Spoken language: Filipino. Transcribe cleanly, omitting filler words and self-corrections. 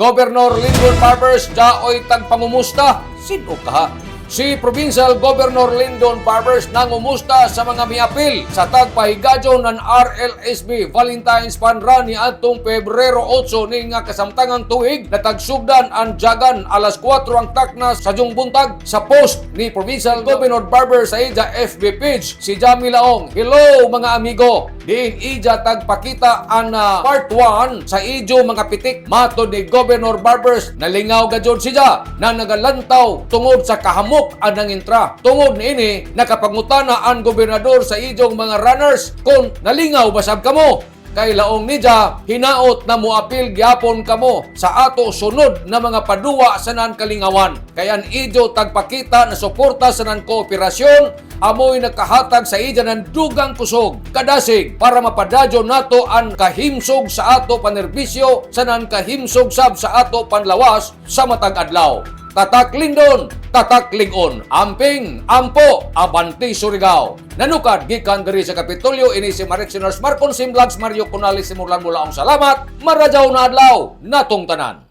Governor Lindon Barbers daoy tagpamumusta. Sino ka? Si Provincial Governor Lindon Barbers nangumusta sa mga miapil sa tagpahigadyo ng RLSB Valentine's Fund Run ni atong Pebrero 8 ni nga kasamtangang tuig na tagsugdan ang jagan alas 4 ang takna sa jung buntag sa post ni Provincial Governor Barbers sa ija FB page si Jamie Laong. Hello mga amigo! Diin ija tagpakita ang part 1 sa ijo mga pitik matod ni Governor Barbers nalingaw gajud siya na nagalantaw tungod sa kahamok ang nangintra. Tungod niini nakapangutana ang gobernador sa ijong mga runners kung nalingaw basab kamo. Kay laong nidya, hinaot na muapil gyapon kamo sa ato sunod na mga paduwa sa nan kalingawan. Kaya ang ijo tagpakita na suporta sa nan kooperasyon, amoy nakahatag sa ija ng dugang kusog, kadasig para mapadadyo nato ang kahimsog sa ato panerbisyo sa nan kahimsog sab sa ato panlawas sa matag adlaw. Tatak Lindon, tatak Lingon, amping, ampo, abanti Surigao. Nanukad gikan diri sa Kapitolyo ini si Marichiners Marcon Sim Vlogs Mario Conales simulan mula ang salamat, marajaw na adlaw, natong tanan.